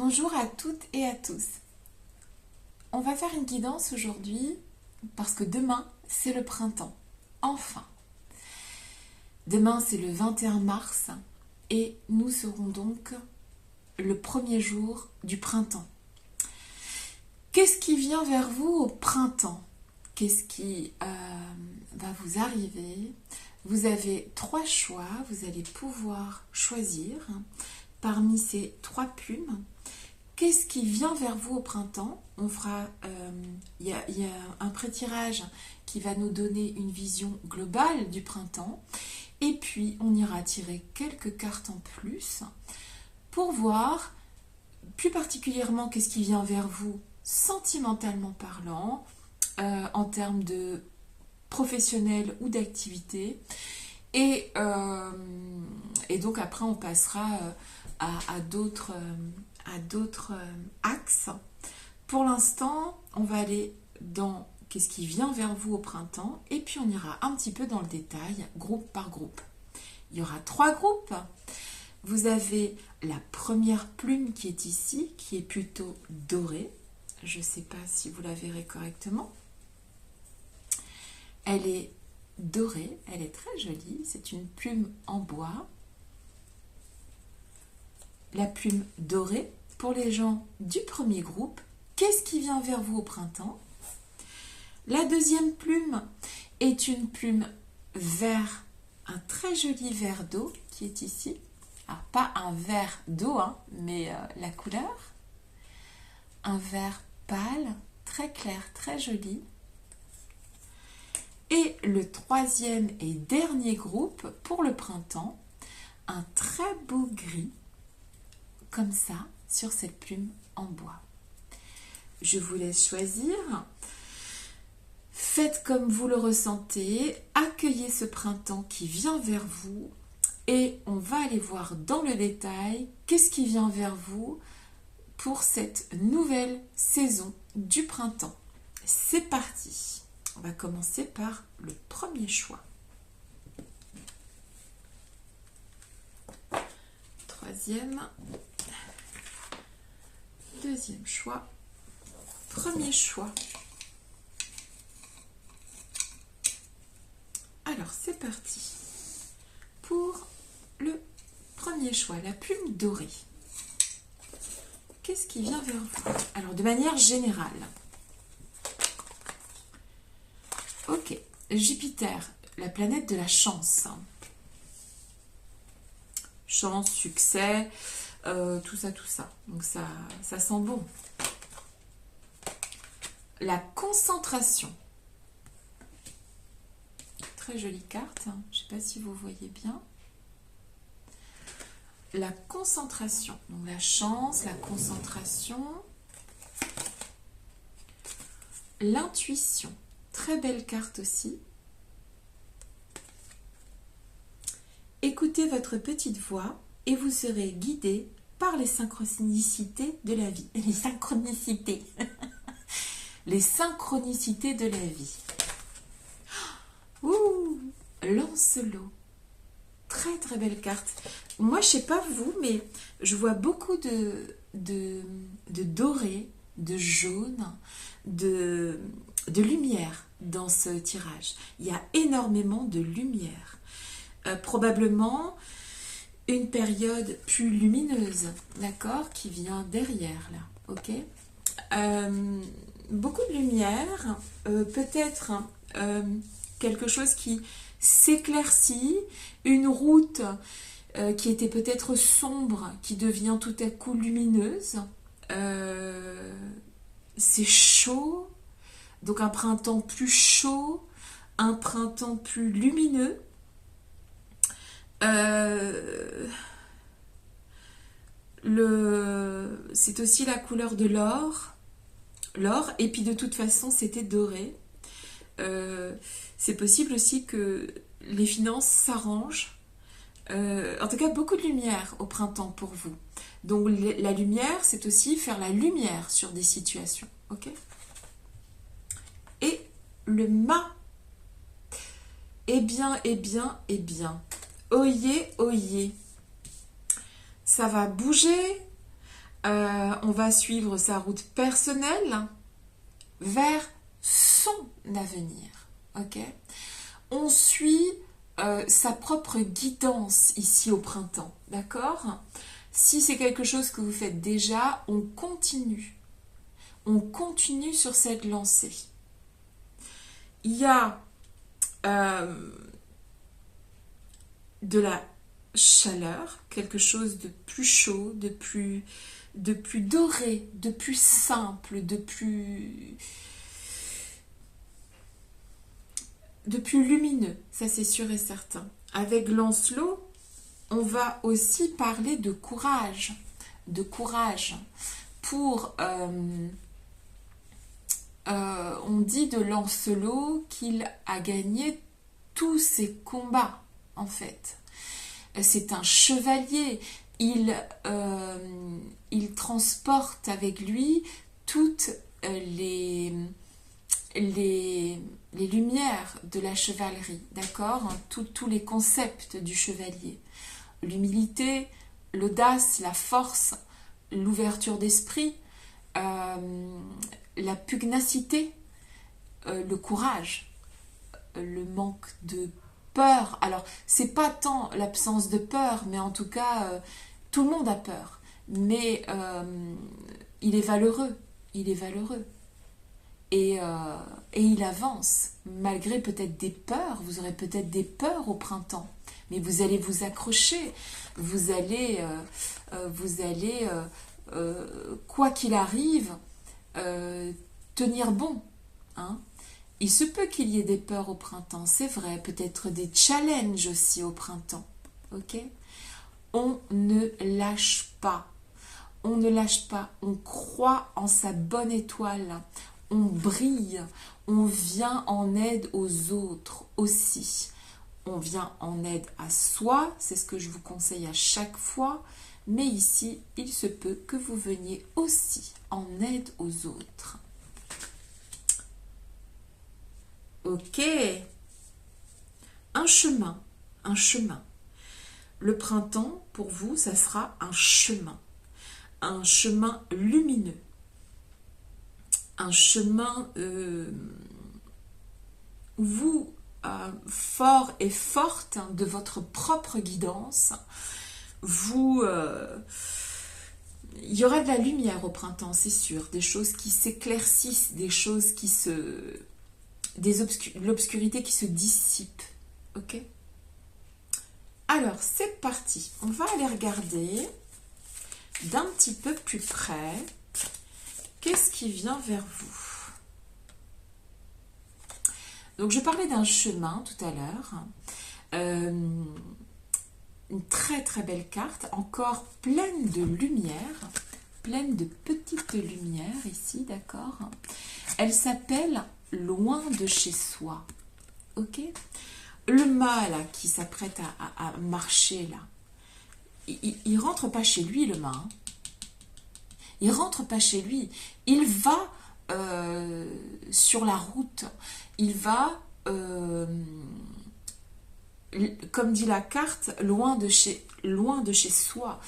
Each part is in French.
Bonjour à toutes et à tous. On va faire une guidance aujourd'hui parce que demain, c'est le printemps. Enfin. Demain, c'est le 21 mars et nous serons donc le premier jour du printemps. Qu'est-ce qui vient vers vous au printemps? Qu'est-ce qui va vous arriver? Vous avez 3 choix, vous allez pouvoir choisir parmi ces 3 plumes. Qu'est-ce qui vient vers vous au printemps? On fera, il y a un pré-tirage qui va nous donner une vision globale du printemps. Et puis, on ira tirer quelques cartes en plus pour voir plus particulièrement qu'est-ce qui vient vers vous sentimentalement parlant, en termes de professionnel ou d'activité. Et donc après, on passera à d'autres axes. Pour l'instant, on va aller dans qu'est-ce qui vient vers vous au printemps et puis on ira un petit peu dans le détail, groupe par groupe. Il y aura 3 groupes. Vous avez la première plume qui est ici, qui est plutôt dorée. Je ne sais pas si vous la verrez correctement. Elle est dorée, elle est très jolie. C'est une plume en bois. La plume dorée, pour les gens du premier groupe, qu'est-ce qui vient vers vous au printemps? La deuxième plume est une plume vert, un très joli vert d'eau qui est ici. Alors, pas un vert d'eau, mais la couleur. Un vert pâle, très clair, très joli. Et le troisième et dernier groupe pour le printemps, un très beau gris, comme ça, sur cette plume en bois. Je vous laisse choisir. Faites comme vous le ressentez, accueillez ce printemps qui vient vers vous et on va aller voir dans le détail qu'est-ce qui vient vers vous pour cette nouvelle saison du printemps. C'est parti. On va commencer par le premier choix. Troisième. Deuxième choix. Premier choix. Alors, c'est parti. Pour le premier choix, la plume dorée. Qu'est-ce qui vient vers vous? Alors, de manière générale. Ok, Jupiter, la planète de la chance. Chance, succès, tout ça, tout ça. Donc, ça sent bon. La concentration. Très jolie carte. Je ne sais pas si vous voyez bien. La concentration. Donc, la chance, la concentration. L'intuition. Très belle carte aussi. Écoutez votre petite voix et vous serez guidé par les synchronicités de la vie. Les synchronicités. Les synchronicités de la vie. Ouh, Lancelot. Très très belle carte. Moi, je sais pas vous, mais je vois beaucoup de doré, de jaune, de lumière dans ce tirage. Il y a énormément de lumière. Probablement une période plus lumineuse, d'accord, qui vient derrière là, ok. Beaucoup de lumière, peut-être quelque chose qui s'éclaircit, une route qui était peut-être sombre, qui devient tout à coup lumineuse. C'est chaud, donc un printemps plus chaud, un printemps plus lumineux. C'est aussi la couleur de l'or, et puis de toute façon c'était doré. C'est possible aussi que les finances s'arrangent. En tout cas, beaucoup de lumière au printemps pour vous. Donc la lumière, c'est aussi faire la lumière sur des situations. Ok? Et le mât. Eh bien, eh bien, eh bien. Oyez, oyez. Ça va bouger. On va suivre sa route personnelle vers son avenir. Ok? On suit sa propre guidance ici au printemps. D'accord? Si c'est quelque chose que vous faites déjà, on continue. On continue sur cette lancée. Il y a de la chaleur, quelque chose de plus chaud, de plus doré, de plus simple, de plus lumineux, ça c'est sûr et certain. Avec Lancelot, on va aussi parler de courage pour on dit de Lancelot qu'il a gagné tous ses combats en fait. C'est un chevalier, il transporte avec lui toutes les lumières de la chevalerie, d'accord, tous les concepts du chevalier. L'humilité, l'audace, la force, l'ouverture d'esprit, la pugnacité, le courage, le manque de peur. Alors, c'est pas tant l'absence de peur, mais en tout cas, tout le monde a peur. Mais il est valeureux, Et il avance, malgré peut-être des peurs. Vous aurez peut-être des peurs au printemps, mais vous allez vous accrocher. Vous allez quoi qu'il arrive, tenir bon. Hein. Il se peut qu'il y ait des peurs au printemps, c'est vrai. Peut-être des challenges aussi au printemps. Ok ? On ne lâche pas. On ne lâche pas. On croit en sa bonne étoile. On brille, on vient en aide aux autres aussi. On vient en aide à soi, c'est ce que je vous conseille à chaque fois. Mais ici, il se peut que vous veniez aussi en aide aux autres. Ok. Un chemin. Le printemps, pour vous, ça sera un chemin. Un chemin lumineux. Un chemin où vous, fort et forte de votre propre guidance, il y aura de la lumière au printemps, c'est sûr, des choses qui s'éclaircissent, des choses l'obscurité qui se dissipe, ok? Alors, c'est parti, on va aller regarder d'un petit peu plus près. Qu'est-ce qui vient vers vous? Donc, je parlais d'un chemin tout à l'heure. Une très très belle carte, encore pleine de lumière, pleine de petites lumières ici, d'accord? Elle s'appelle Loin de chez soi. Ok? Le mât là, qui s'apprête à marcher là, il rentre pas chez lui, le mât. Hein. Il rentre pas chez lui, il va sur la route, il va, comme dit la carte, loin de chez soi.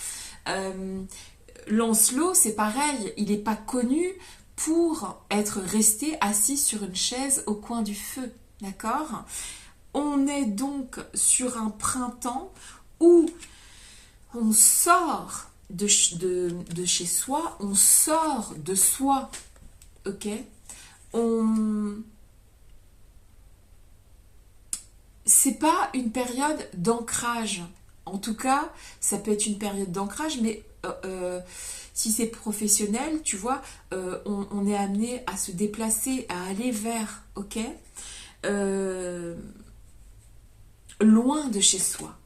Lancelot, c'est pareil, il n'est pas connu pour être resté assis sur une chaise au coin du feu, d'accord? On est donc sur un printemps où on sort de chez soi, on sort de soi, ok? C'est pas une période d'ancrage. En tout cas, ça peut être une période d'ancrage, mais si c'est professionnel, tu vois, on est amené à se déplacer, à aller vers, ok? Loin de chez soi,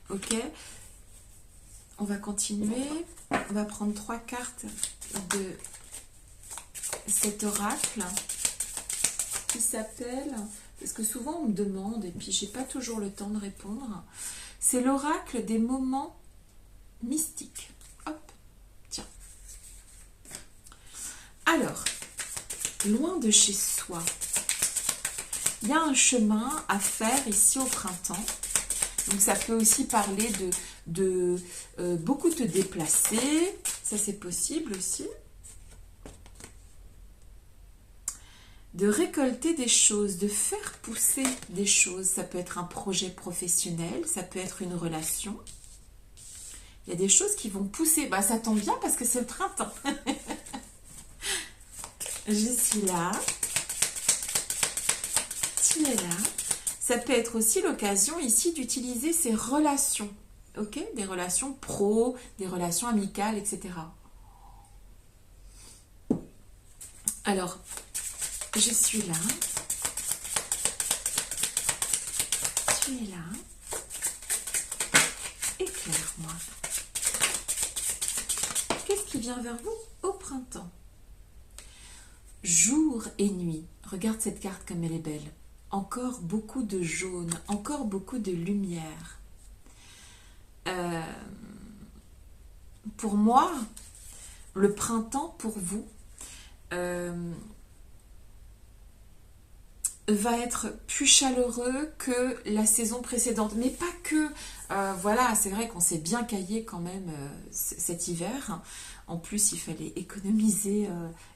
ok? On va continuer. On va prendre 3 cartes de cet oracle qui s'appelle, parce que souvent on me demande et puis j'ai pas toujours le temps de répondre, c'est l'oracle des moments mystiques. Hop, tiens. Alors, loin de chez soi, il y a un chemin à faire ici au printemps. Donc ça peut aussi parler de beaucoup te déplacer, Ça, c'est possible aussi. De récolter des choses, de faire pousser des choses. Ça peut être un projet professionnel, ça peut être une relation. Il y a des choses qui vont pousser. Bah, ça tombe bien parce que c'est le printemps. Je suis là. Tu es là. Ça peut être aussi l'occasion ici d'utiliser ces relations. Ok? Des relations pro, des relations amicales, etc. Alors, je suis là. Tu es là. Éclaire-moi. Qu'est-ce qui vient vers vous au printemps? Jour et nuit. Regarde cette carte comme elle est belle. Encore beaucoup de jaune, encore beaucoup de lumière. Pour moi, le printemps pour vous va être plus chaleureux que la saison précédente. Mais pas que. Voilà, c'est vrai qu'on s'est bien caillé quand même cet hiver. En plus, il fallait économiser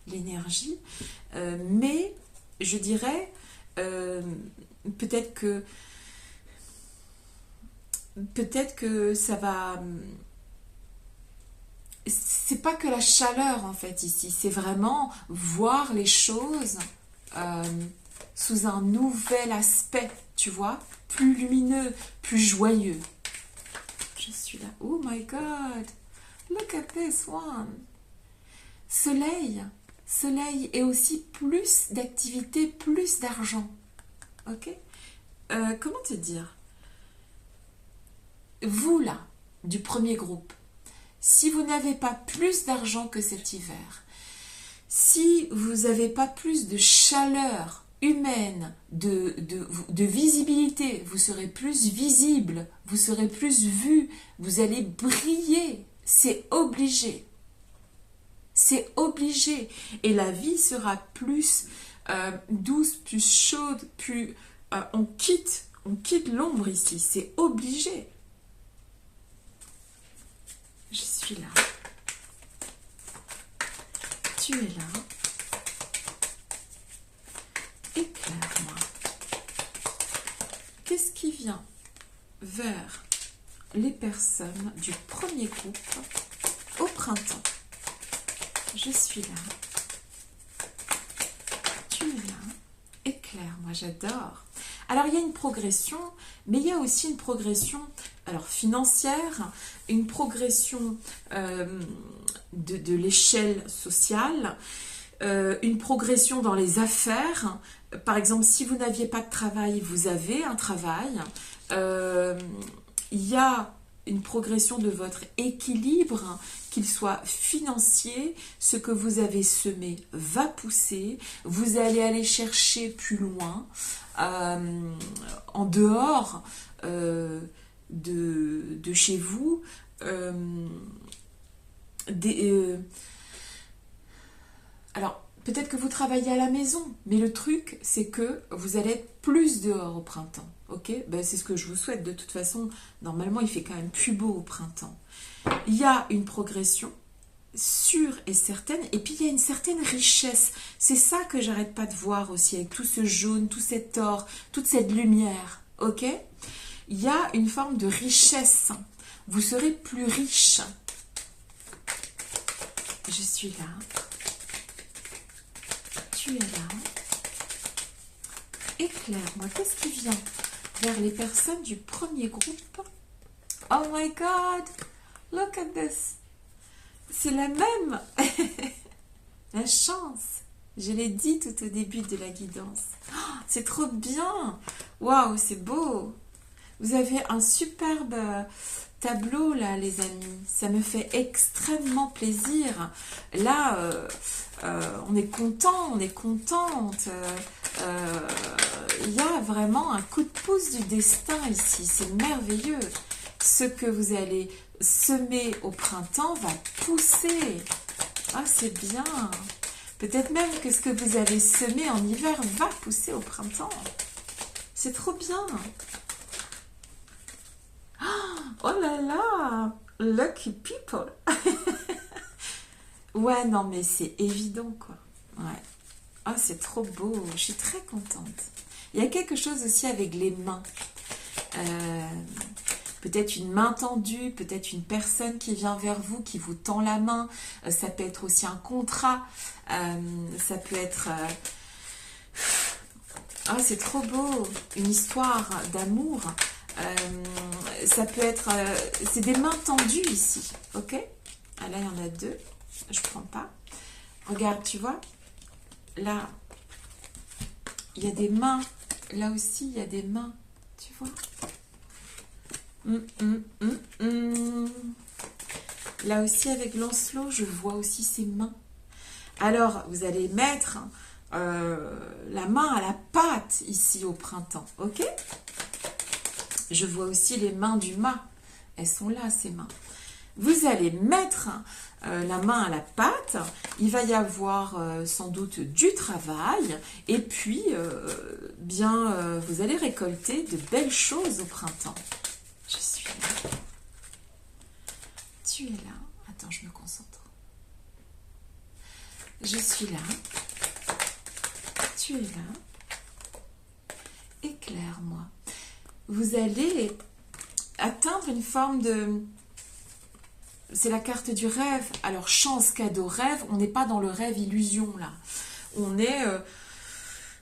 l'énergie. Mais je dirais peut-être que ça va... C'est pas que la chaleur en fait ici, c'est vraiment voir les choses sous un nouvel aspect, tu vois, plus lumineux, plus joyeux. Je suis là. Oh my God, look at this one. Soleil, soleil et aussi plus d'activité, plus d'argent. Ok? Comment te dire? Vous là, du premier groupe, si vous n'avez pas plus d'argent que cet hiver, si vous n'avez pas plus de chaleur humaine, de visibilité, vous serez plus visible, vous serez plus vu, vous allez briller, c'est obligé. C'est obligé. Et la vie sera plus douce, plus chaude, plus... on quitte l'ombre ici, c'est obligé. Je suis là. Tu es là. Éclaire-moi. Qu'est-ce qui vient vers les personnes du premier groupe au printemps? Je suis là. Tu es là. Éclaire-moi, j'adore. Alors, il y a une progression, mais il y a aussi une progression financière, une progression de l'échelle sociale, une progression dans les affaires. Par exemple, si vous n'aviez pas de travail, vous avez un travail. Il y a une progression de votre équilibre, qu'il soit financier. Ce que vous avez semé va pousser. Vous allez aller chercher plus loin, en dehors de chez vous. Alors, peut-être que vous travaillez à la maison, mais le truc, c'est que vous allez être plus dehors au printemps. Ok? Ben, c'est ce que je vous souhaite. De toute façon, normalement, il fait quand même plus beau au printemps. Il y a une progression sûre et certaine, et puis il y a une certaine richesse. C'est ça que j'arrête pas de voir aussi, avec tout ce jaune, tout cet or, toute cette lumière. Ok? Il y a une forme de richesse. Vous serez plus riche. Je suis là. Tu es là. Éclaire-moi, qu'est-ce qui vient vers les personnes du premier groupe? Oh my God, look at this. C'est la même. La chance. Je l'ai dit tout au début de la guidance. Oh, c'est trop bien. Waouh, c'est beau. Vous avez un superbe tableau là, les amis. Ça me fait extrêmement plaisir. Là, on est content, on est contente. Il y a vraiment un coup de pouce du destin ici. C'est merveilleux. Ce que vous allez semer au printemps va pousser. Ah, c'est bien. Peut-être même que ce que vous avez semé en hiver va pousser au printemps. C'est trop bien. Oh là là, lucky people. Ouais, non, mais c'est évident, quoi. Ouais. Ah, c'est trop beau. Je suis très contente. Il y a quelque chose aussi avec les mains. Euh, Peut-être une main tendue, peut-être une personne qui vient vers vous, qui vous tend la main. Ça peut être aussi un contrat. Ça peut être... Ah, c'est trop beau. Une histoire d'amour. Ça peut être... c'est des mains tendues ici. Ok? Ah, là, il y en a deux. Je prends pas. Regarde, tu vois? Là, il y a des mains. Là aussi, il y a des mains. Tu vois? Là aussi, avec Lancelot, je vois aussi ses mains. Alors, vous allez mettre la main à la pâte ici au printemps, ok? Je vois aussi les mains du mât. Elles sont là, ces mains. Vous allez mettre la main à la pâte. Il va y avoir sans doute du travail. Et puis, vous allez récolter de belles choses au printemps. Je suis là. Tu es là. Attends, je me concentre. Je suis là. Tu es là. Éclaire-moi. Vous allez atteindre une forme de... C'est la carte du rêve. Alors, chance, cadeau, rêve. On n'est pas dans le rêve illusion, là. On est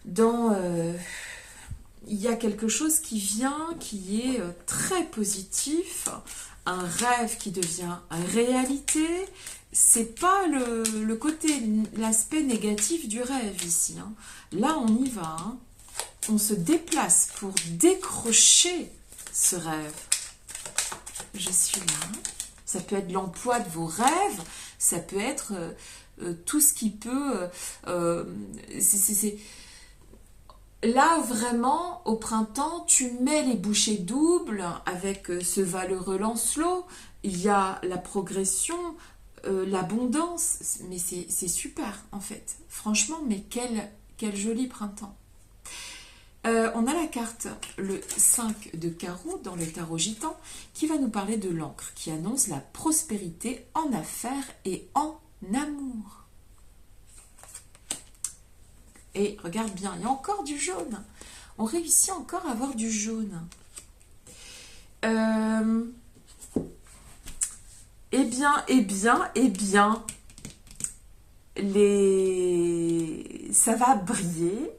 dans... il y a quelque chose qui vient, qui est très positif. Un rêve qui devient réalité. C'est pas le côté, l'aspect négatif du rêve ici. Hein. Là, on y va. Hein. On se déplace pour décrocher ce rêve. Je suis là. Ça peut être l'emploi de vos rêves. Ça peut être tout ce qui peut... Là, vraiment, au printemps, tu mets les bouchées doubles avec ce valeureux Lancelot. Il y a la progression, l'abondance. Mais c'est super, en fait. Franchement, mais quel joli printemps. On a la carte, le 5 de carreau dans le tarot gitan, qui va nous parler de l'encre, qui annonce la prospérité en affaires et en amour. Et regarde bien, il y a encore du jaune. On réussit encore à avoir du jaune. Eh bien, ça va briller.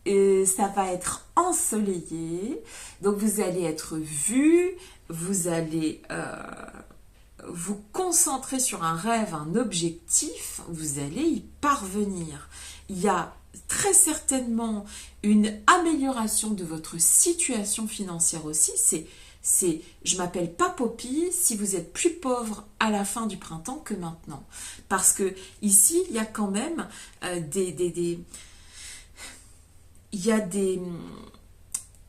Et ça va être ensoleillé. Donc vous allez être vu, vous allez vous concentrer sur un rêve, un objectif, vous allez y parvenir. Il y a très certainement une amélioration de votre situation financière aussi. Je m'appelle pas Poppy si vous êtes plus pauvre à la fin du printemps que maintenant. Parce que ici, il y a quand même il y a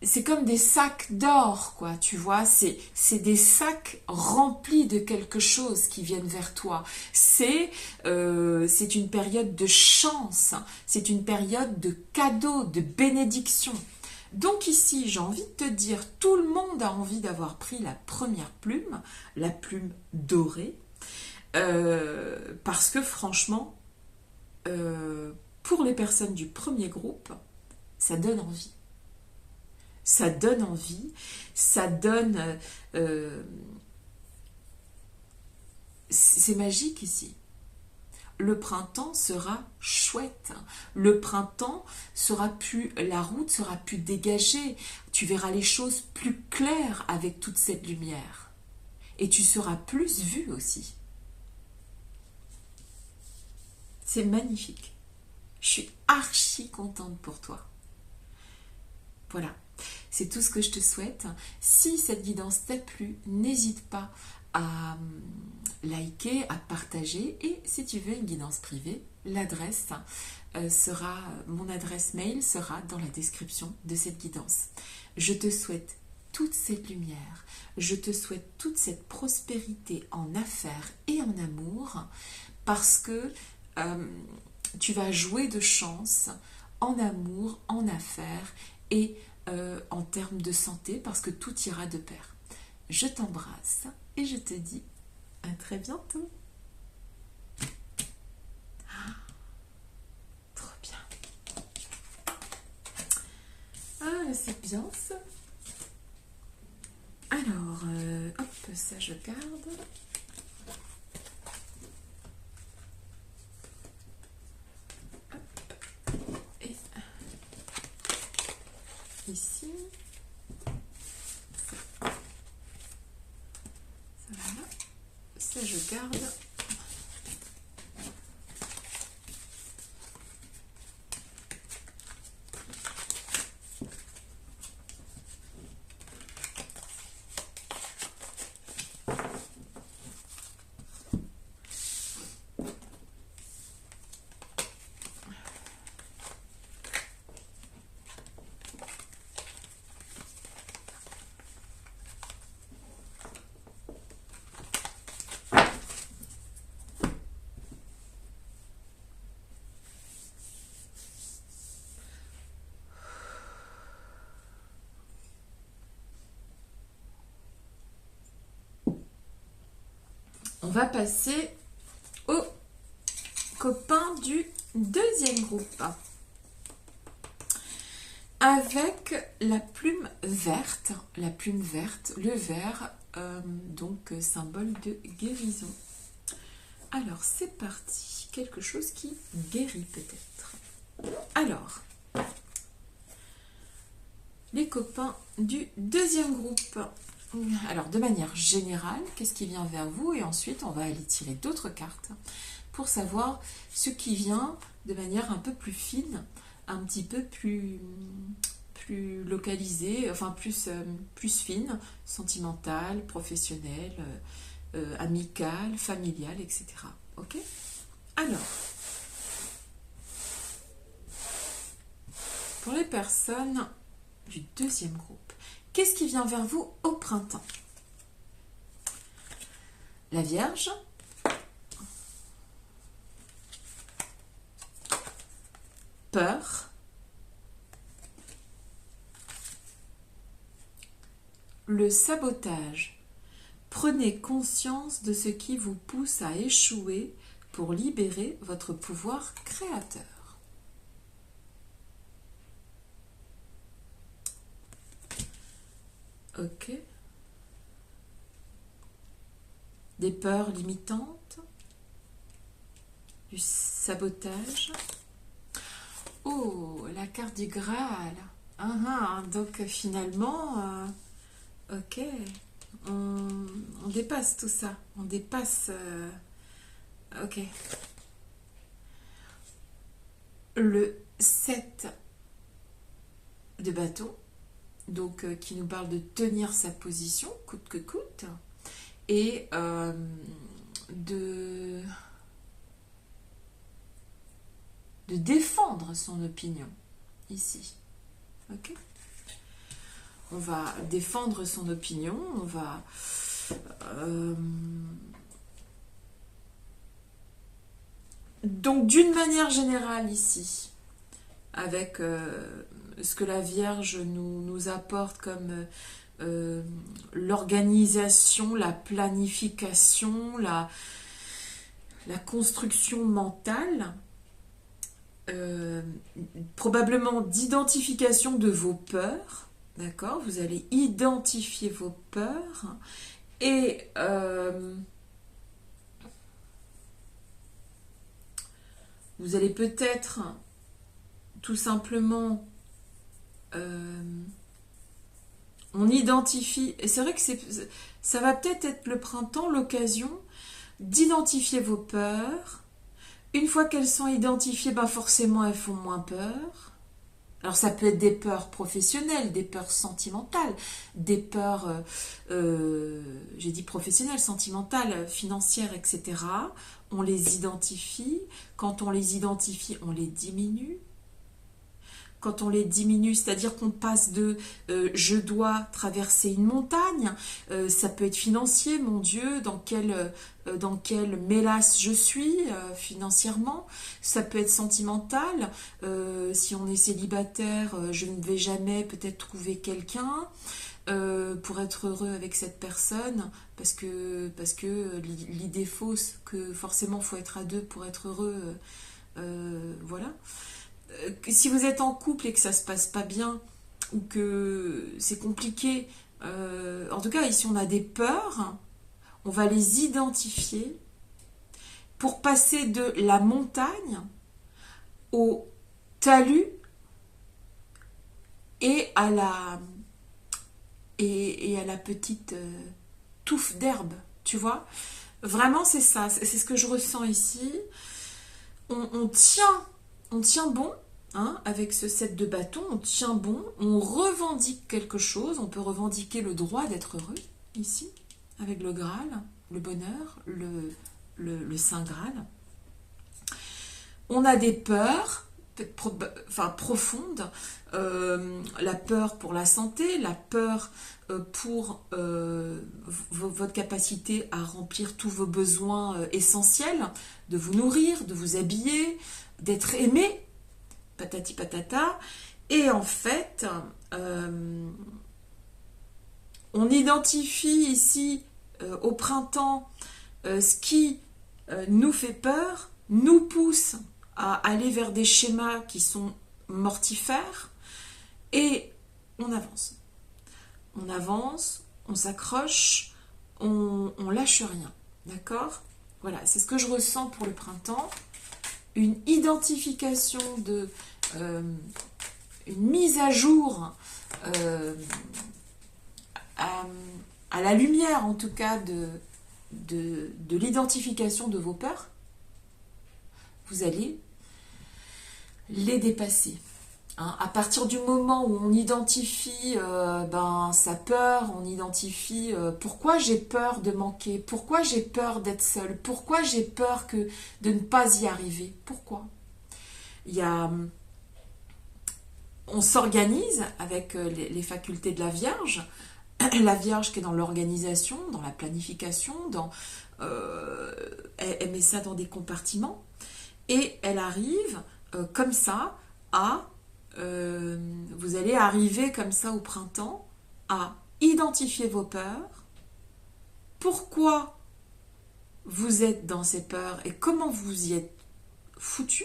c'est comme des sacs d'or, quoi, tu vois, c'est des sacs remplis de quelque chose qui viennent vers toi. C'est une période de chance, c'est une période de cadeaux, de bénédiction. Donc ici, j'ai envie de te dire, tout le monde a envie d'avoir pris la première plume, la plume dorée, parce que franchement, pour les personnes du premier groupe, ça donne envie. Ça donne envie, ça donne... c'est magique ici. Le printemps sera chouette. Le printemps la route sera plus dégagée. Tu verras les choses plus claires avec toute cette lumière. Et tu seras plus vu aussi. C'est magnifique. Je suis archi contente pour toi. Voilà. C'est tout ce que je te souhaite. Si cette guidance t'a plu, n'hésite pas à liker, à partager. Et si tu veux une guidance privée, mon adresse mail sera dans la description de cette guidance. Je te souhaite toute cette lumière. Je te souhaite toute cette prospérité en affaires et en amour parce que tu vas jouer de chance en amour, en affaires et en termes de santé parce que tout ira de pair. Je t'embrasse et je te dis à très bientôt. c'est bien ça. Alors, hop, ça je garde. Hop. Et ici. Ça, voilà. Ça je garde. On va passer aux copains du deuxième groupe. Avec la plume verte, le vert, donc symbole de guérison. Alors c'est parti, quelque chose qui guérit peut-être. Alors, les copains du deuxième groupe. Alors, de manière générale, qu'est-ce qui vient vers vous? Et ensuite, on va aller tirer d'autres cartes pour savoir ce qui vient de manière un peu plus fine, un petit peu plus localisée, enfin plus fine, sentimentale, professionnelle, amicale, familiale, etc. Ok? Alors, pour les personnes du deuxième groupe, qu'est-ce qui vient vers vous au printemps? La Vierge, peur, le sabotage. Prenez conscience de ce qui vous pousse à échouer pour libérer votre pouvoir créateur. Ok. Des peurs limitantes, du sabotage. Oh, la carte du Graal. Donc finalement, ok, on dépasse tout ça. On dépasse... ok. Le 7 de bâton, donc qui nous parle de tenir sa position, coûte que coûte, et de défendre son opinion, ici. Ok ? On va défendre son opinion, on va... Donc, d'une manière générale, ici, avec ce que la Vierge nous apporte comme l'organisation, la planification, la construction mentale, probablement d'identification de vos peurs, d'accord? Vous allez identifier vos peurs et vous allez peut-être tout simplement on identifie, et c'est vrai que ça va peut-être être le printemps, l'occasion d'identifier vos peurs. Une fois qu'elles sont identifiées, ben forcément elles font moins peur. Alors ça peut être des peurs professionnelles, des peurs sentimentales, des peurs, j'ai dit professionnelles, sentimentales, financières, etc. On les identifie. Quand on les identifie, on les diminue. Quand on les diminue, c'est-à-dire qu'on passe de je dois traverser une montagne, ça peut être financier, mon Dieu, dans quelle mélasse je suis financièrement, ça peut être sentimental, si on est célibataire, je ne vais jamais peut-être trouver quelqu'un pour être heureux avec cette personne, parce que l'idée fausse que forcément il faut être à deux pour être heureux, voilà. Si vous êtes en couple et que ça se passe pas bien, ou que c'est compliqué, en tout cas ici on a des peurs, on va les identifier pour passer de la montagne au talus et à la petite touffe d'herbe, tu vois. Vraiment c'est ça, c'est ce que je ressens ici. On tient bon, hein, avec ce set de bâtons, on tient bon, on revendique quelque chose, on peut revendiquer le droit d'être heureux ici, avec le Graal, le bonheur, le Saint Graal. On a des peurs, profondes, la peur pour la santé, la peur pour votre capacité à remplir tous vos besoins essentiels, de vous nourrir, de vous habiller, d'être aimé, patati patata. Et en fait, on identifie ici au printemps ce qui nous fait peur, nous pousse à aller vers des schémas qui sont mortifères, et on avance. On avance, on s'accroche, on lâche rien. D'accord? Voilà, c'est ce que je ressens pour le printemps. Une identification une mise à jour à la lumière, en tout cas, de l'identification de vos peurs. Vous allez les dépasser. Hein, à partir du moment où on identifie sa peur, on identifie pourquoi j'ai peur de manquer, pourquoi j'ai peur d'être seule, pourquoi j'ai peur de ne pas y arriver, pourquoi. On s'organise avec les facultés de la Vierge qui est dans l'organisation, dans la planification, elle met ça dans des compartiments, et elle arrive comme ça vous allez arriver comme ça au printemps à identifier vos peurs, pourquoi vous êtes dans ces peurs et comment vous y êtes foutu.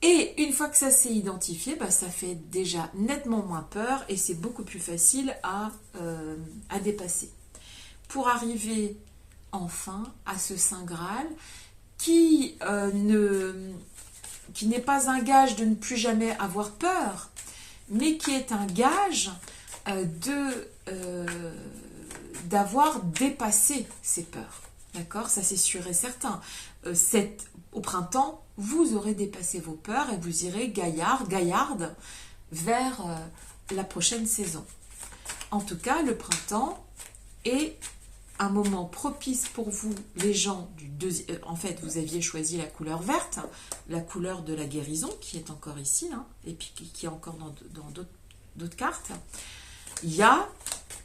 Et une fois que ça s'est identifié, ça fait déjà nettement moins peur et c'est beaucoup plus facile à dépasser. Pour arriver enfin à ce Saint Graal qui n'est pas un gage de ne plus jamais avoir peur, mais qui est un gage d'avoir dépassé ses peurs. D'accord? Ça, c'est sûr et certain. Au printemps, vous aurez dépassé vos peurs et vous irez gaillarde vers la prochaine saison. En tout cas, le printemps est un moment propice pour vous, les gens du deuxième. En fait, vous aviez choisi la couleur verte, la couleur de la guérison, qui est encore ici, hein, et puis qui est encore dans d'autres cartes. Il y a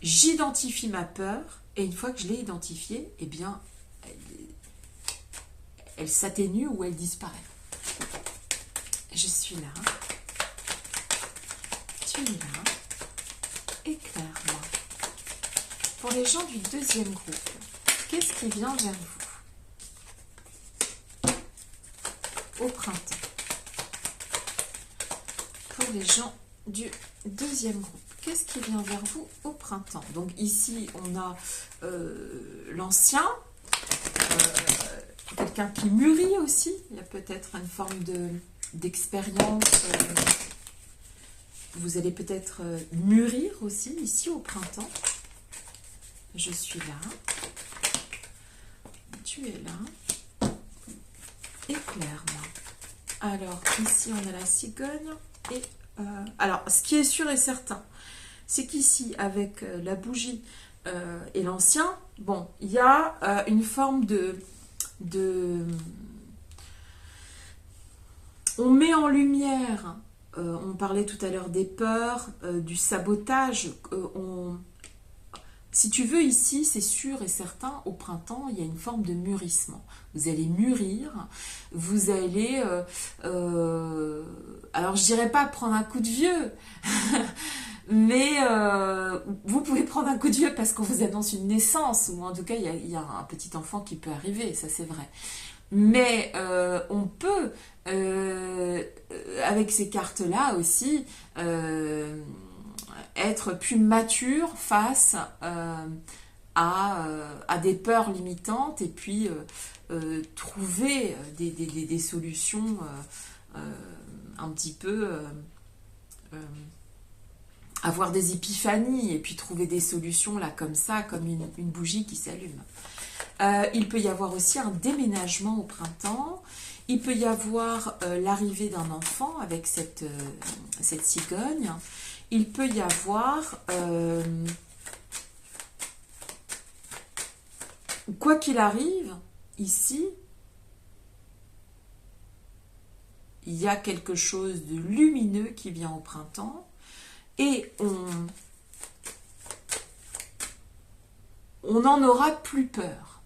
j'identifie ma peur, et une fois que je l'ai identifiée, eh bien, elle s'atténue ou elle disparaît. Je suis là. Tu es là. Éclaire-moi. Pour les gens du deuxième groupe, qu'est-ce qui vient vers vous au printemps? Pour les gens du deuxième groupe, qu'est-ce qui vient vers vous au printemps? Donc ici, on a l'ancien, quelqu'un qui mûrit aussi. Il y a peut-être une forme d'expérience. Vous allez peut-être mûrir aussi ici au printemps. Je suis là. Tu es là. Éclaire-moi. Alors, ici, on a la cigogne. Et alors, ce qui est sûr et certain, c'est qu'ici, avec la bougie et l'ancien, bon, il y a une forme on met en lumière, on parlait tout à l'heure des peurs, du sabotage, si tu veux, ici, c'est sûr et certain, au printemps, il y a une forme de mûrissement. Vous allez mûrir, vous allez... alors, je dirais pas prendre un coup de vieux, mais vous pouvez prendre un coup de vieux parce qu'on vous annonce une naissance, ou en tout cas, il y a un petit enfant qui peut arriver, ça c'est vrai. Mais on peut avec ces cartes-là aussi, être plus mature face à des peurs limitantes et puis trouver des solutions un petit peu... avoir des épiphanies et puis trouver des solutions là comme ça, comme une bougie qui s'allume. Il peut y avoir aussi un déménagement au printemps. Il peut y avoir l'arrivée d'un enfant avec cette cigogne. Il peut y avoir, quoi qu'il arrive, ici, il y a quelque chose de lumineux qui vient au printemps. Et on n'en aura plus peur.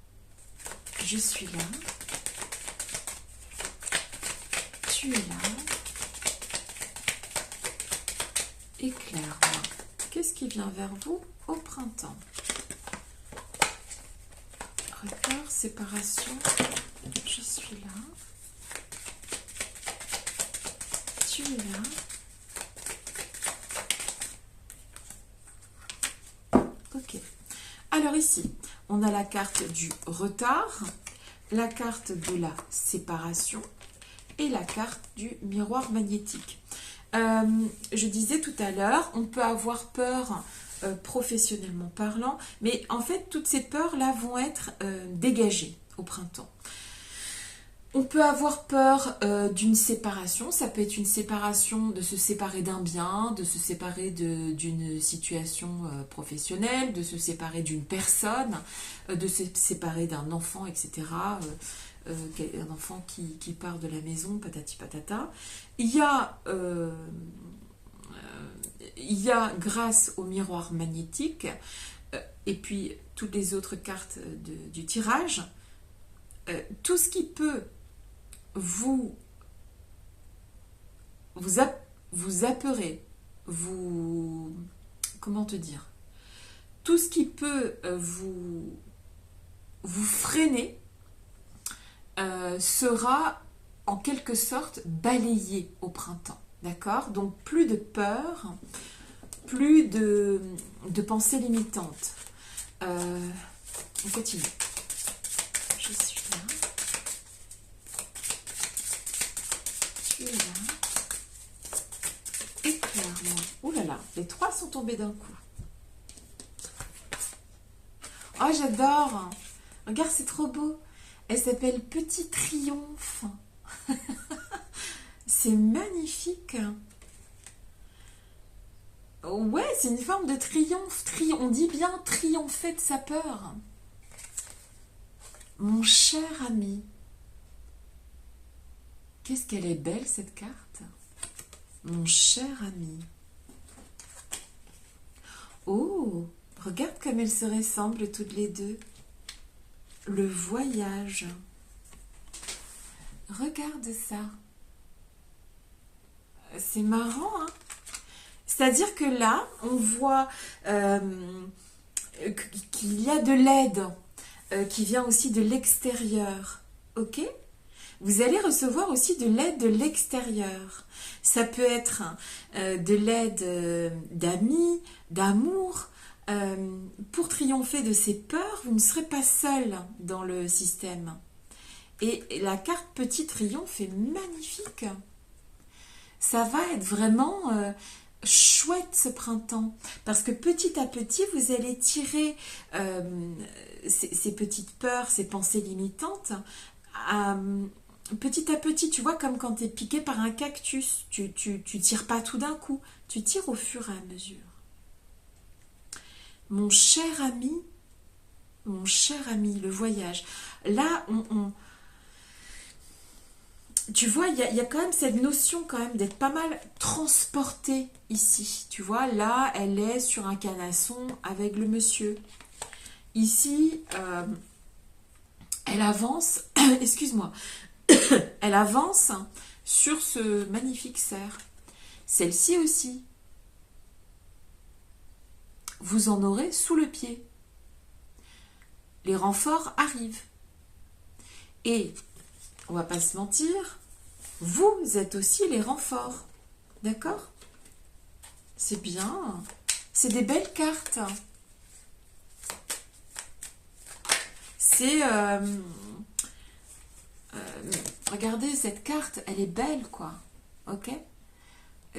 Je suis là. Tu es là. Éclaire-moi. Qu'est-ce qui vient vers vous au printemps? Regard, séparation. Je suis là. Tu es là. Ok. Alors ici, on a la carte du retard, la carte de la séparation et la carte du miroir magnétique. Je disais tout à l'heure, on peut avoir peur professionnellement parlant, mais en fait, toutes ces peurs-là vont être dégagées au printemps. On peut avoir peur d'une séparation, ça peut être une séparation, de se séparer d'un bien, de se séparer d'une situation professionnelle, de se séparer d'une personne, de se séparer d'un enfant, etc. Un enfant qui part de la maison, patati patata. Il y a, grâce au miroir magnétique, et puis toutes les autres cartes du tirage, tout ce qui peut vous apeurer, comment te dire, tout ce qui peut vous freiner sera en quelque sorte balayé au printemps, d'accord? Donc plus de peur, plus de pensées limitantes. On continue. Je suis là. Tu es là. Éclaire-moi. Ouh là là, les trois sont tombés d'un coup. Oh, j'adore. Regarde, c'est trop beau. Elle s'appelle Petit Triomphe. C'est magnifique. Ouais, c'est une forme de triomphe. On dit bien triompher de sa peur. Mon cher ami. Qu'est-ce qu'elle est belle, cette carte. Mon cher ami. Oh, regarde comme elles se ressemblent toutes les deux. Le voyage. Regarde ça. C'est marrant, hein? C'est-à-dire que là, on voit qu'il y a de l'aide qui vient aussi de l'extérieur. Ok? Vous allez recevoir aussi de l'aide de l'extérieur. Ça peut être de l'aide d'amis, d'amour. Pour triompher de ces peurs, vous ne serez pas seul dans le système. Et la carte Petit Triomphe est magnifique. Ça va être vraiment chouette ce printemps. Parce que petit à petit, vous allez tirer ces petites peurs, ces pensées limitantes. Petit à petit, tu vois, comme quand tu es piqué par un cactus. Tu tires pas tout d'un coup. Tu tires au fur et à mesure. Mon cher ami, le voyage. Là, tu vois, il y a quand même cette notion quand même d'être pas mal transportée ici. Tu vois, là, elle est sur un canasson avec le monsieur. Ici, elle avance, excuse-moi, elle avance sur ce magnifique cerf. Celle-ci aussi. Vous en aurez sous le pied. Les renforts arrivent. Et, on va pas se mentir, vous êtes aussi les renforts. D'accord? C'est bien. C'est des belles cartes. C'est... regardez, cette carte, elle est belle, quoi. Ok?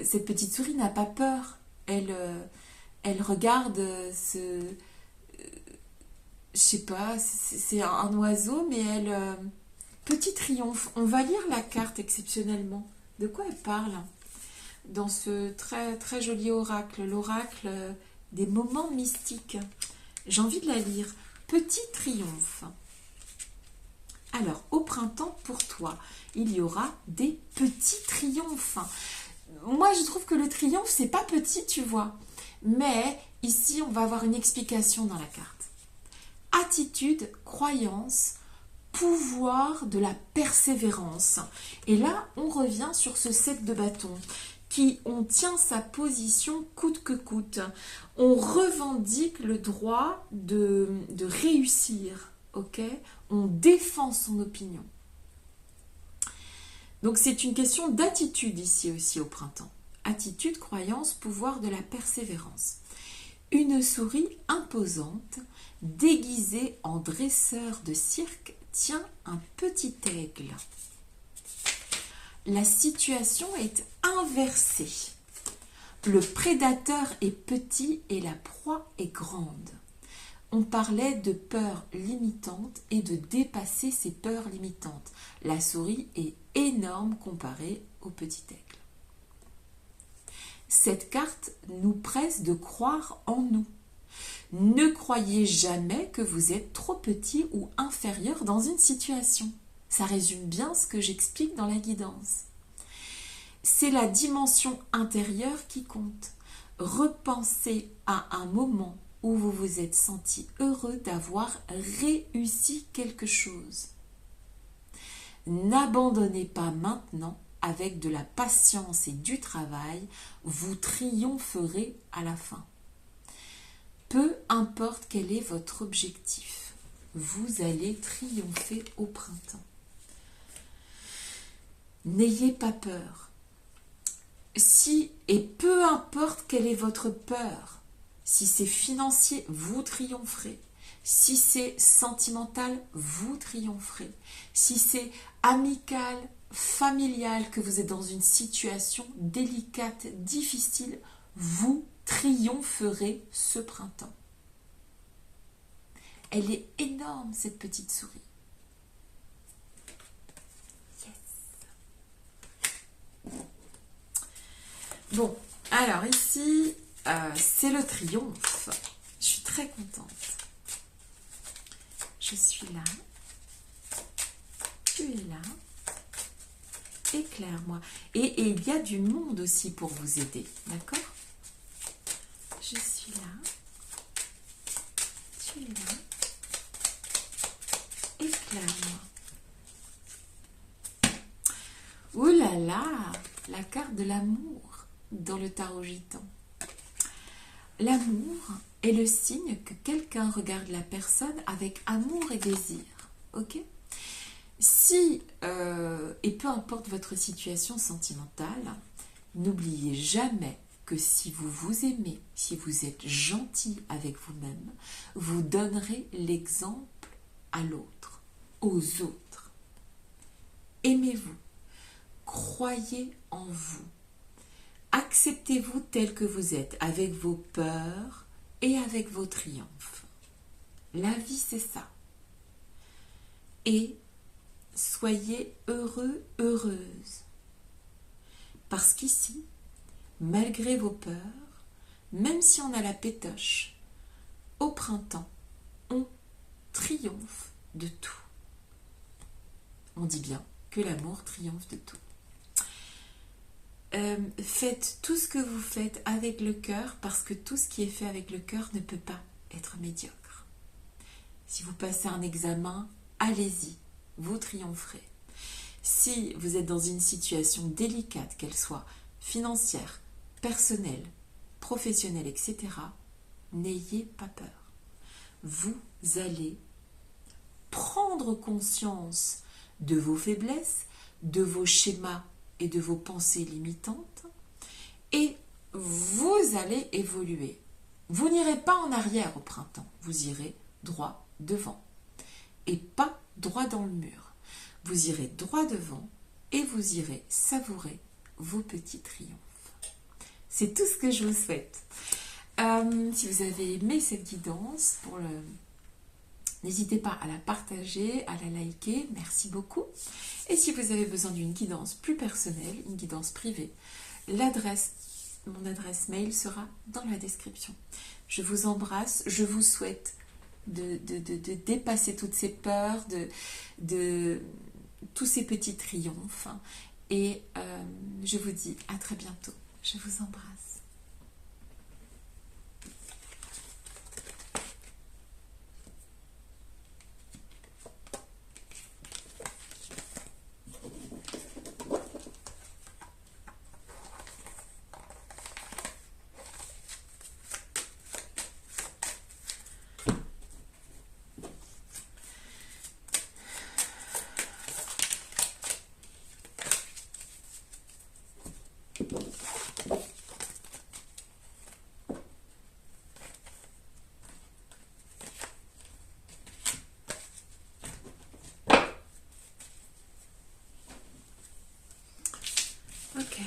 Cette petite souris n'a pas peur. Elle regarde ce... je sais pas, c'est un oiseau, mais elle... petit triomphe. On va lire la carte exceptionnellement. De quoi elle parle dans ce très, très joli oracle, l'oracle des moments mystiques. J'ai envie de la lire. Petit triomphe. Alors, au printemps, pour toi, il y aura des petits triomphes. Moi, je trouve que le triomphe, c'est pas petit, tu vois. Mais ici, on va avoir une explication dans la carte. Attitude, croyance, pouvoir de la persévérance. Et là, on revient sur ce 7 de bâton. On tient sa position coûte que coûte. On revendique le droit de réussir, ok? On défend son opinion. Donc c'est une question d'attitude ici aussi au printemps. Attitude, croyance, pouvoir de la persévérance. Une souris imposante, déguisée en dresseur de cirque, tient un petit aigle. La situation est inversée. Le prédateur est petit et la proie est grande. On parlait de peurs limitantes et de dépasser ces peurs limitantes. La souris est énorme comparée au petit aigle. Cette carte nous presse de croire en nous. Ne croyez jamais que vous êtes trop petit ou inférieur dans une situation. Ça résume bien ce que j'explique dans la guidance. C'est la dimension intérieure qui compte. Repensez à un moment où vous vous êtes senti heureux d'avoir réussi quelque chose. N'abandonnez pas maintenant. Avec de la patience et du travail, vous triompherez à la fin. Peu importe quel est votre objectif, vous allez triompher au printemps. N'ayez pas peur. Et peu importe quelle est votre peur, si c'est financier, vous triompherez. Si c'est sentimental, vous triompherez. Si c'est amical, familial, que vous êtes dans une situation délicate, difficile, vous triompherez ce printemps. Elle est énorme, cette petite souris. Yes. Bon, alors ici, c'est le triomphe. Je suis très contente. Je suis là. Tu es là. Éclaire-moi. Et il y a du monde aussi pour vous aider. D'accord? Je suis là. Tu es là. Éclaire-moi. Ouh là là, la carte de l'amour dans le tarot gitan. L'amour est le signe que quelqu'un regarde la personne avec amour et désir. Ok? Si, et peu importe votre situation sentimentale, n'oubliez jamais que si vous vous aimez, si vous êtes gentil avec vous-même, vous donnerez l'exemple à l'autre, aux autres. Aimez-vous, croyez en vous, acceptez-vous tel que vous êtes, avec vos peurs et avec vos triomphes. La vie, c'est ça. Et soyez heureux, heureuse. Parce qu'ici, malgré vos peurs, même si on a la pétoche, au printemps, on triomphe de tout. On dit bien que l'amour triomphe de tout. Faites tout ce que vous faites avec le cœur, parce que tout ce qui est fait avec le cœur ne peut pas être médiocre. Si vous passez un examen, allez-y. Vous triompherez. Si vous êtes dans une situation délicate, qu'elle soit financière, personnelle, professionnelle, etc., n'ayez pas peur. Vous allez prendre conscience de vos faiblesses, de vos schémas et de vos pensées limitantes et vous allez évoluer. Vous n'irez pas en arrière au printemps, vous irez droit devant et pas droit dans le mur. Vous irez droit devant et vous irez savourer vos petits triomphes. C'est tout ce que je vous souhaite. Si vous avez aimé cette guidance, n'hésitez pas à la partager, à la liker, merci beaucoup. Et si vous avez besoin d'une guidance plus personnelle, une guidance privée, mon adresse mail sera dans la description. Je vous embrasse, je vous souhaite de dépasser toutes ces peurs, de tous ces petits triomphes. Et je vous dis à très bientôt. Je vous embrasse. Ok.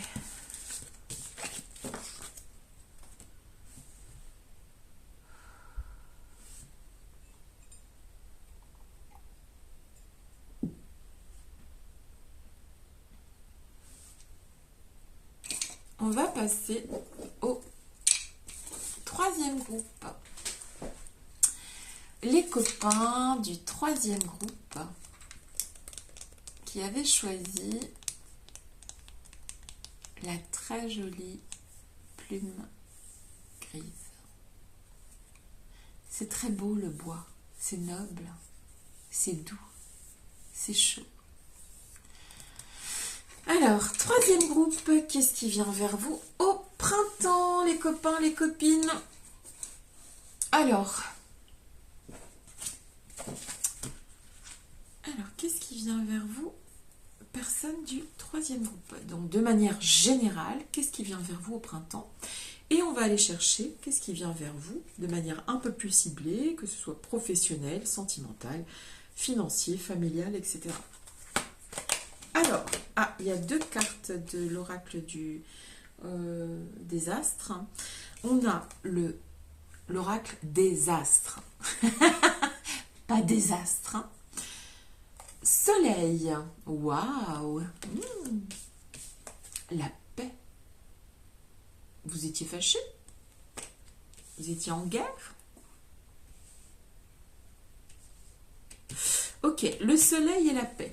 On va passer au troisième groupe. Les copains du troisième groupe qui avaient choisi la très jolie plume grise. C'est très beau le bois, c'est noble, c'est doux, c'est chaud. Alors, troisième groupe, qu'est-ce qui vient vers vous au printemps, les copains, les copines? Alors, qu'est-ce qui vient vers vous? Personne du troisième groupe. Donc, de manière générale, qu'est-ce qui vient vers vous au printemps? Et on va aller chercher qu'est-ce qui vient vers vous de manière un peu plus ciblée, que ce soit professionnel, sentimental, financier, familial, etc. Alors, il y a deux cartes de l'oracle des astres. On a l'oracle des astres. Pas des astres. Soleil. Waouh. La paix. Vous étiez fâché? Vous étiez en guerre? Ok, le soleil et la paix.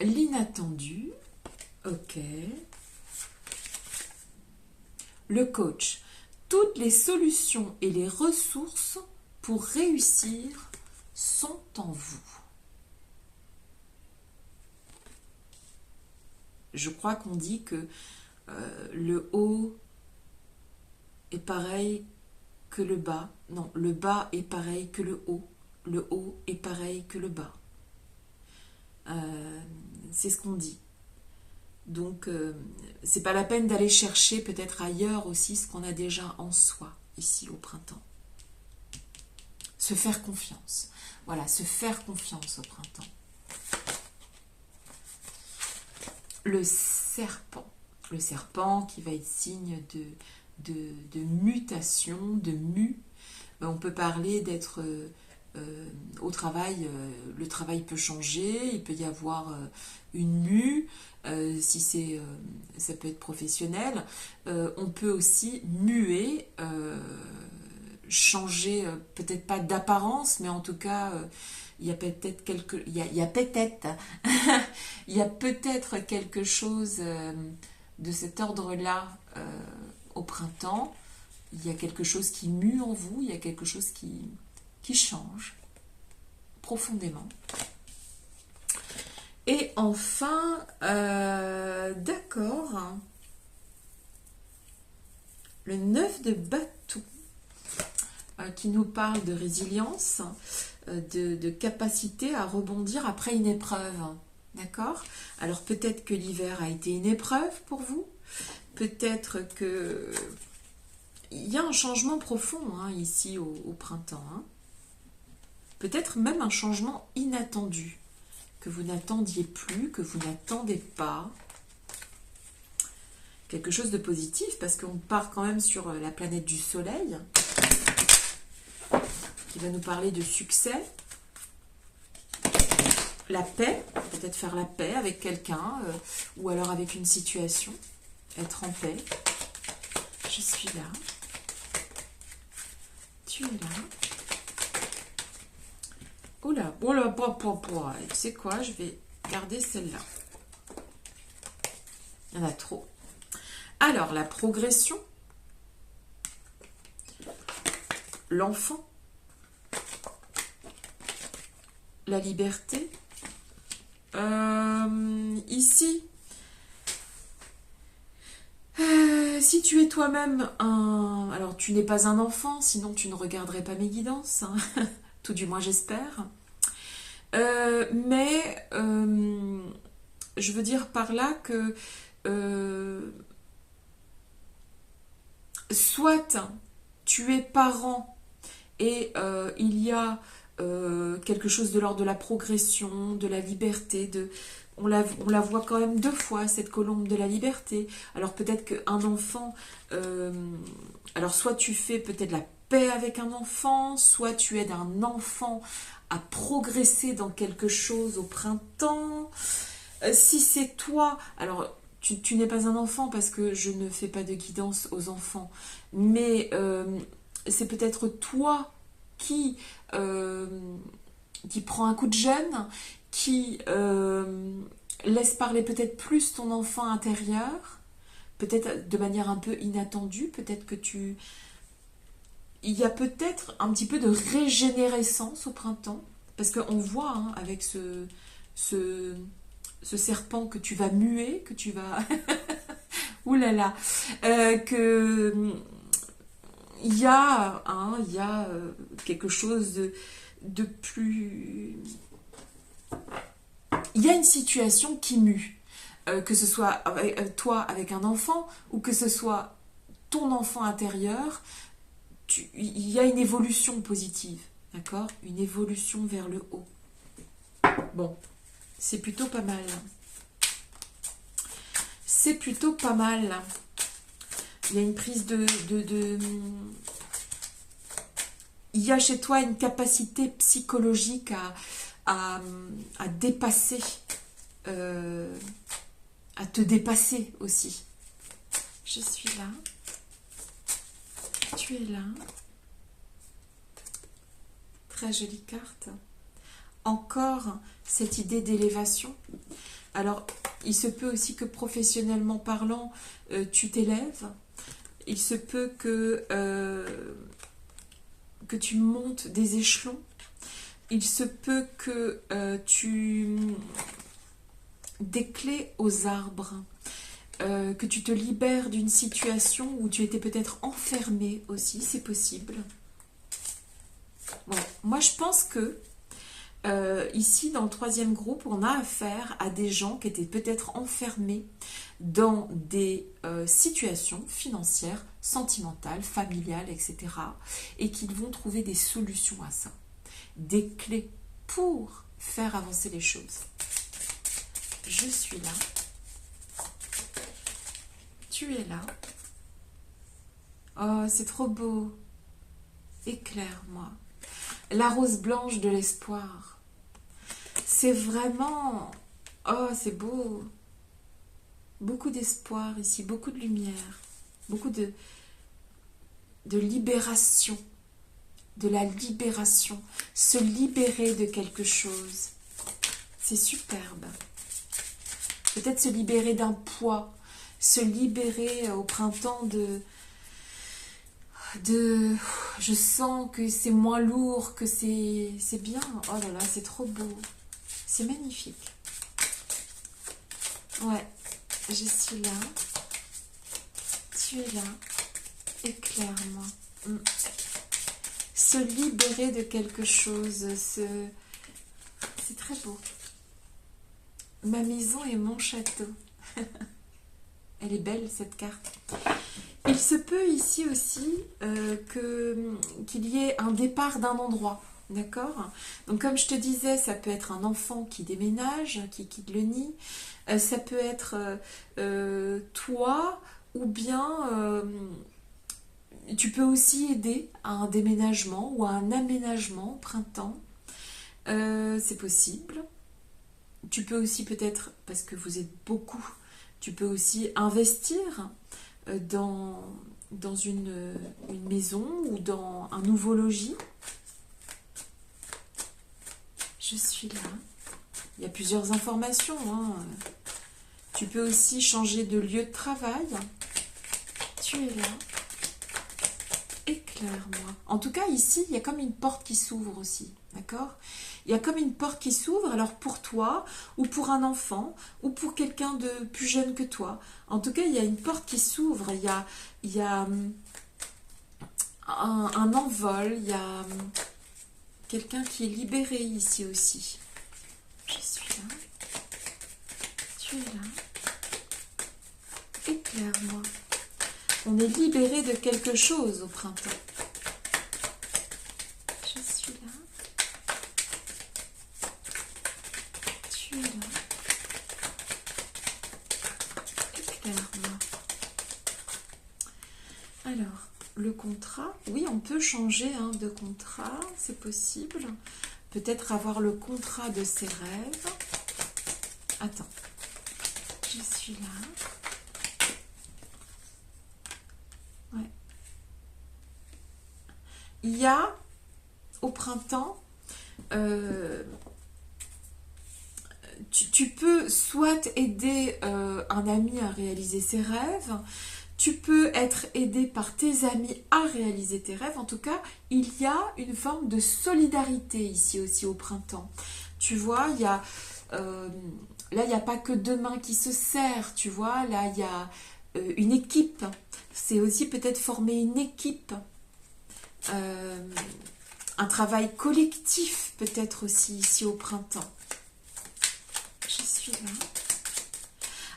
L'inattendu. Ok. Le coach. Toutes les solutions et les ressources pour réussir sont en vous. Je crois qu'on dit que le haut est pareil que le bas. Non, le bas est pareil que le haut. Le haut est pareil que le bas. C'est ce qu'on dit. Donc, c'est pas la peine d'aller chercher peut-être ailleurs aussi ce qu'on a déjà en soi, ici au printemps. Se faire confiance. Voilà, se faire confiance au printemps. Le serpent. Le serpent qui va être signe de mutation, de mue. On peut parler d'être au travail, le travail peut changer, il peut y avoir une mue, si c'est, ça peut être professionnel. On peut aussi muer, changer, peut-être pas d'apparence, mais en tout cas, il y a peut-être il y a peut-être il y a peut-être quelque chose de cet ordre-là au printemps. Il y a quelque chose qui mue en vous, il y a quelque chose qui change profondément. Et enfin, d'accord, le 9 de bâton qui nous parle de résilience, de capacité à rebondir après une épreuve. D'accord? Alors peut-être que l'hiver a été une épreuve pour vous. Peut-être que il y a un changement profond hein, ici au printemps. Hein. Peut-être même un changement inattendu, que vous n'attendiez plus, que vous n'attendez pas. Quelque chose de positif, parce qu'on part quand même sur la planète du soleil, qui va nous parler de succès, la paix, peut-être faire la paix avec quelqu'un, ou alors avec une situation, être en paix. Je suis là. Tu es là. Oula, oula, tu sais quoi, je vais garder celle-là. Il y en a trop. Alors, la progression, l'enfant, la liberté. Ici, si tu es toi-même un... Alors, tu n'es pas un enfant, sinon tu ne regarderais pas mes guidances, hein. Tout du moins j'espère. Mais je veux dire par là que soit tu es parent et il y a quelque chose de l'ordre de la progression, de la liberté, on la voit quand même 2 fois, cette colombe de la liberté. Alors peut-être qu'un enfant, alors soit tu fais peut-être la paix avec un enfant, soit tu aides un enfant à progresser dans quelque chose au printemps. Si c'est toi, alors tu n'es pas un enfant parce que je ne fais pas de guidance aux enfants, mais c'est peut-être toi qui prend un coup de jeune, qui laisse parler peut-être plus ton enfant intérieur, peut-être de manière un peu inattendue, peut-être que il y a peut-être un petit peu de régénérescence au printemps, parce qu'on voit hein, avec ce serpent que tu vas muer, que tu vas... Ouh là là, que il y a quelque chose de plus... Il y a une situation qui mue, que ce soit toi avec un enfant ou que ce soit ton enfant intérieur, il y a une évolution positive, d'accord? Une évolution vers le haut. Bon, c'est plutôt pas mal. C'est plutôt pas mal. Il y a une prise il y a chez toi une capacité psychologique à dépasser, à te dépasser aussi. Je suis là. Tu es là. Très jolie carte. Encore cette idée d'élévation. Alors, il se peut aussi que professionnellement parlant, tu t'élèves. Il se peut que tu montes des échelons. Il se peut que tu des clés aux arbres, que tu te libères d'une situation où tu étais peut-être enfermé aussi, c'est possible. Bon, moi je pense que ici dans le 3e groupe, on a affaire à des gens qui étaient peut-être enfermés dans des situations financières, sentimentales, familiales, etc. et qu'ils vont trouver des solutions à ça, des clés pour faire avancer les choses. Je suis là. Tu es là. Oh, c'est trop beau. Éclaire-moi. La rose blanche de l'espoir. C'est vraiment... Oh, c'est beau. Beaucoup d'espoir ici, beaucoup de lumière, beaucoup de libération. De la libération. Se libérer de quelque chose. C'est superbe. Peut-être se libérer d'un poids. Se libérer au printemps je sens que c'est moins lourd, que c'est bien. Oh là là, c'est trop beau. C'est magnifique. Ouais, je suis là. Tu es là. Éclaire-moi. Se libérer de quelque chose. C'est très beau. Ma maison et mon château. Elle est belle cette carte. Il se peut ici aussi qu'il y ait un départ d'un endroit. D'accord? Donc comme je te disais, ça peut être un enfant qui déménage, qui quitte le nid. Ça peut être toi, ou bien tu peux aussi aider à un déménagement ou à un aménagement au printemps. C'est possible. Tu peux aussi peut-être, parce que vous êtes beaucoup, tu peux aussi investir dans une maison ou dans un nouveau logis. Je suis là. Il y a plusieurs informations. Hein. Tu peux aussi changer de lieu de travail. Tu es là. Éclaire-moi. En tout cas, ici, il y a comme une porte qui s'ouvre aussi. D'accord? Il y a comme une porte qui s'ouvre, alors pour toi, ou pour un enfant, ou pour quelqu'un de plus jeune que toi. En tout cas, il y a une porte qui s'ouvre. Il y a un envol. Il y a quelqu'un qui est libéré ici aussi. Je suis là. Tu es là. Éclaire-moi. On est libéré de quelque chose au printemps. Je suis là. Tu es là. Éclaire-moi. Alors, le contrat. Oui, on peut changer de contrat. C'est possible. Peut-être avoir le contrat de ses rêves. Attends. Je suis là. Ouais. Il y a au printemps, tu peux soit aider un ami à réaliser ses rêves, tu peux être aidé par tes amis à réaliser tes rêves. En tout cas, il y a une forme de solidarité ici aussi au printemps. Tu vois, il y a, là, il n'y a pas que deux mains qui se serrent, tu vois, là, il y a une équipe. C'est aussi peut-être former une équipe. Un travail collectif peut-être aussi ici au printemps. Je suis là.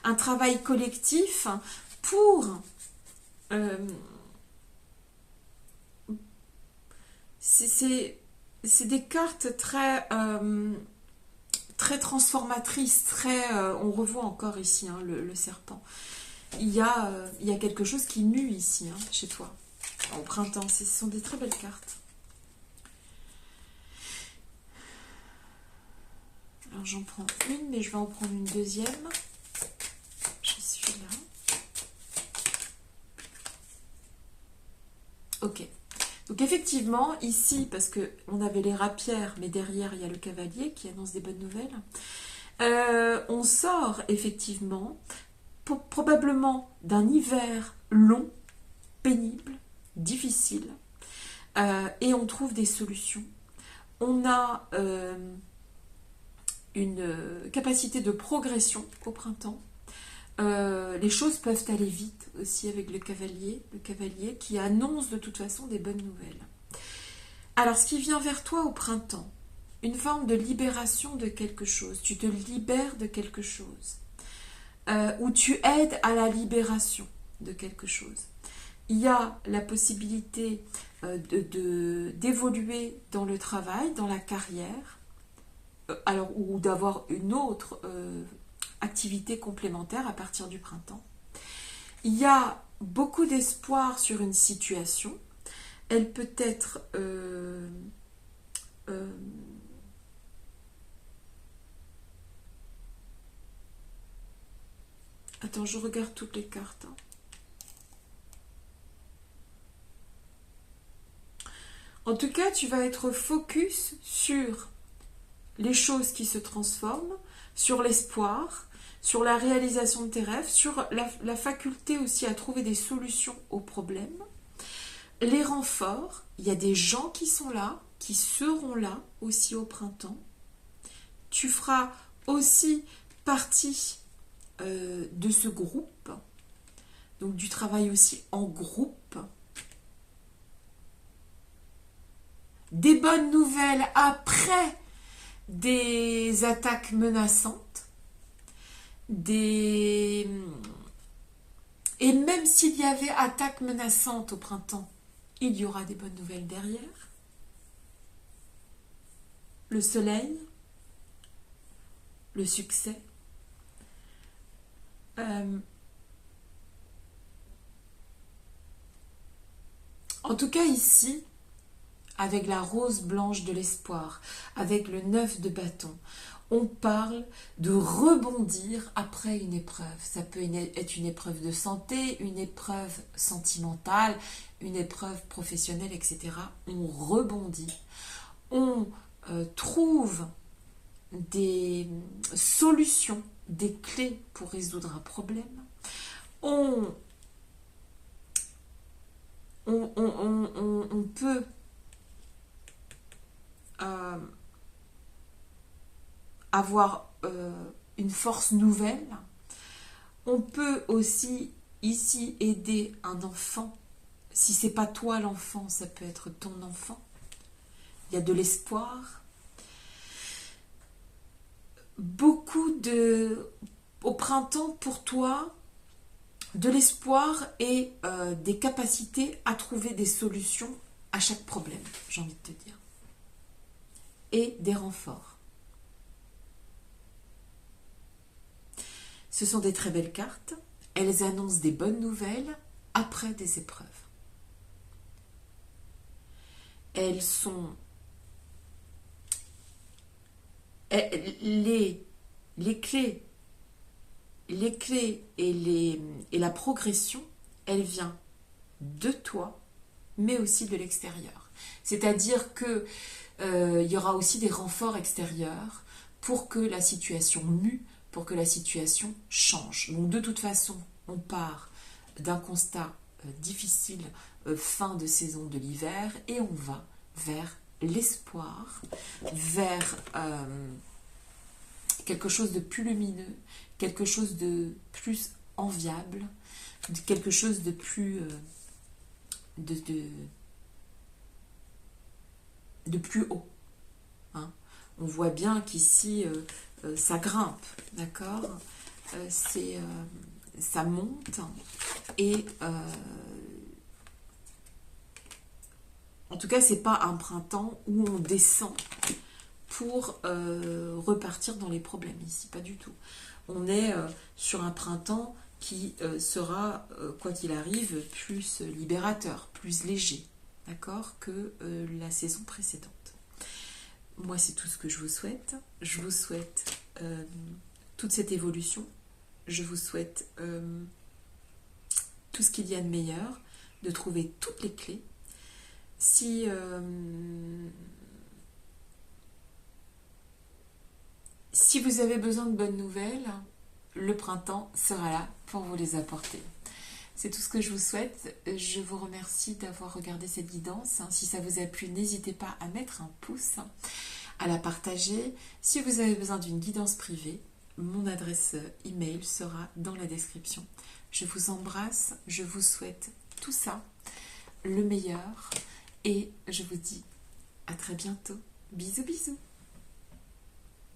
Un travail collectif pour c'est des cartes très très transformatrices, très on revoit encore ici le serpent. Il y a quelque chose qui mue ici chez toi au printemps. Ce sont des très belles cartes. Alors j'en prends une, mais je vais en prendre une deuxième. Je suis là. Ok. Donc effectivement, ici, parce qu'on avait les rapières, mais derrière il y a le cavalier qui annonce des bonnes nouvelles, on sort effectivement probablement d'un hiver long, pénible, difficile, et on trouve des solutions. On a une capacité de progression au printemps. Les choses peuvent aller vite aussi avec le cavalier qui annonce de toute façon des bonnes nouvelles. Alors, ce qui vient vers toi au printemps, une forme de libération de quelque chose, tu te libères de quelque chose, ou tu aides à la libération de quelque chose. Il y a la possibilité d'évoluer dans le travail, dans la carrière, alors, ou d'avoir une autre activité complémentaire à partir du printemps. Il y a beaucoup d'espoir sur une situation. Elle peut être attends, je regarde toutes les cartes. En tout cas, tu vas être focus sur les choses qui se transforment, sur l'espoir, sur la réalisation de tes rêves, sur la faculté aussi à trouver des solutions aux problèmes. Les renforts, il y a des gens qui sont là, qui seront là aussi au printemps. Tu feras aussi partie de ce groupe, donc du travail aussi en groupe. Des bonnes nouvelles après des attaques menaçantes. des... Et même s'il y avait attaque menaçante au printemps, il y aura des bonnes nouvelles derrière. Le soleil, le succès. En tout cas ici, avec la rose blanche de l'espoir, avec le 9 de bâton, on parle de rebondir après une épreuve. Ça peut être une épreuve de santé, une épreuve sentimentale, une épreuve professionnelle, etc. On rebondit. On trouve des solutions, des clés pour résoudre un problème. On peut avoir une force nouvelle. On peut aussi ici aider un enfant. Si c'est pas toi l'enfant, ça peut être ton enfant. Il y a de l'espoir. Au printemps pour toi, de l'espoir et des capacités à trouver des solutions à chaque problème, j'ai envie de te dire. Et des renforts. Ce sont des très belles cartes. Elles annoncent des bonnes nouvelles après des épreuves. Elles sont... Les clés et la progression, elle vient de toi, mais aussi de l'extérieur. C'est-à-dire que il y aura aussi des renforts extérieurs pour que la situation mue, pour que la situation change. Donc de toute façon, on part d'un constat difficile, fin de saison de l'hiver, et on va vers l'espoir, vers quelque chose de plus lumineux, quelque chose de plus enviable, quelque chose de plus de plus haut. Hein. On voit bien qu'ici ça grimpe, d'accord, ça monte et en tout cas c'est pas un printemps où on descend pour repartir dans les problèmes ici, pas du tout. On est sur un printemps qui sera, quoi qu'il arrive, plus libérateur, plus léger, d'accord, que la saison précédente. Moi, c'est tout ce que je vous souhaite. Je vous souhaite toute cette évolution. Je vous souhaite tout ce qu'il y a de meilleur, de trouver toutes les clés. Si vous avez besoin de bonnes nouvelles, le printemps sera là pour vous les apporter. C'est tout ce que je vous souhaite. Je vous remercie d'avoir regardé cette guidance. Si ça vous a plu, n'hésitez pas à mettre un pouce, à la partager. Si vous avez besoin d'une guidance privée, mon adresse email sera dans la description. Je vous embrasse, je vous souhaite tout ça, le meilleur, et je vous dis à très bientôt. Bisous, bisous.